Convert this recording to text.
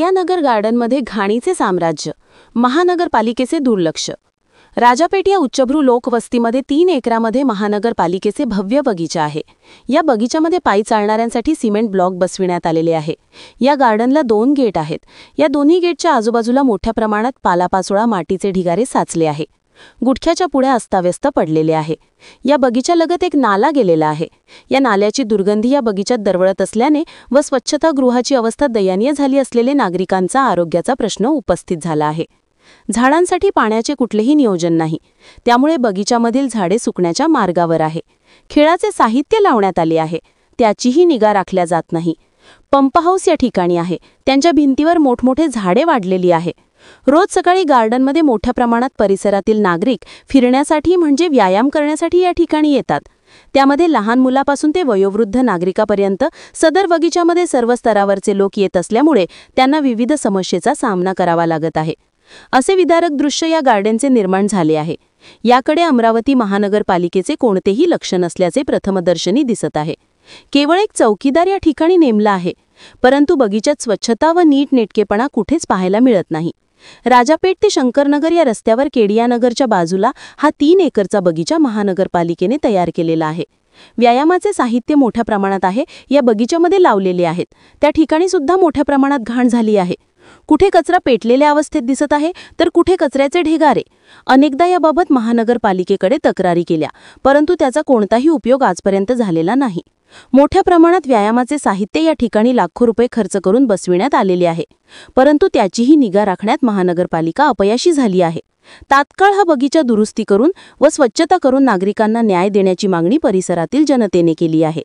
केडियानगर गार्डनमध्ये घाणीचे साम्राज्य, महानगरपालिकेचे दुर्लक्ष। राजापेठ या उच्चभ्रू लोकवस्तीमध्ये 3 एकरामध्ये महानगरपालिकेचे भव्य बगीचा आहे। या बगीच्यामध्ये पायी चालणाऱ्यांसाठी सिमेंट ब्लॉक बसविण्यात आलेले आहे। या गार्डनला 2 गेट आहेत। या दोन्ही गेटच्या आजूबाजूला मोठ्या प्रमाणात पालापाचोळा मातीचे ढिगारे साचले आहे। गुटख्याच्या पुढे अस्ताव्यस्त पडलेले आहे। या बगीच्यालगत एक नाला गेलेला आहे। या नाल्याची दुर्गंधी या बगीच्यात दरवळत असल्याने व स्वच्छतागृहाची अवस्था दयनीय झाली असलेले नागरिकांचा आरोग्याचा प्रश्न उपस्थित झाला आहे। झाडांसाठी पाण्याचे कुठलेही नियोजन नाही, त्यामुळे बगीच्यामधील झाडे सुकण्याच्या मार्गावर आहे। खेळाचे साहित्य लावण्यात आले आहे, त्याचीही निगा राखल्या जात नाही। पंप हाऊस या ठिकाणी आहे, त्यांच्या भिंतीवर मोठमोठे झाडे वाढलेली आहे। रोज सकाळी गार्डनमध्ये मोठ्या प्रमाणात परिसरातील नागरिक फिरण्यासाठी म्हणजे व्यायाम करण्यासाठी या ठिकाणी येतात। त्यामध्ये लहान मुलापासून ते वयोवृद्ध नागरिकापर्यंत सदर बगीच्यामध्ये सर्व स्तरावरचे लोक येत असल्यामुळे त्यांना विविध समस्येचा सामना करावा लागत आहे। असे विदारक दृश्य या गार्डनचे निर्माण झाले आहे। याकडे अमरावती महानगरपालिकेचे कोणतेही लक्ष नसल्याचे प्रथमदर्शनी दिसत आहे। केवळ एक चौकीदार या ठिकाणी नेमला आहे, परंतु बगीच्यात स्वच्छता व नीटनेटकेपणा कुठेच पाहायला मिळत नाही। राजापेठ ते शंकरनगर या रस्त्यावर केडियानगरच्या बाजूला हा 3 एकरचा बगीचा महानगरपालिकेने तयार केलेला आहे। व्यायामाचे साहित्य मोठ्या प्रमाणात आहे, या बगीच्यामध्ये लावलेले आहेत। त्या ठिकाणी सुद्धा मोठ्या प्रमाणात घाण झाली आहे। कुठे कचरा पेटलेल्या अवस्थेत दिसत आहे, तर कुठे कचऱ्याचे ढिगारे। अनेकदा याबाबत महानगरपालिकेकडे तक्रारी केल्या, परंतु त्याचा कोणताही उपयोग आजपर्यंत झालेला नाही। मोठ्या प्रमाणात व्यायामाचे साहित्य या ठिकाणी लाखो रुपये खर्च करून बसविण्यात आलेले आहे, परंतु त्याचीही निगा राखण्यात महानगरपालिका अपयशी झाली आहे। तात्काळ हा बगीचा दुरुस्ती करून व स्वच्छता करून नागरिकांना न्याय देण्याची मागणी परिसरातील जनतेने केली आहे।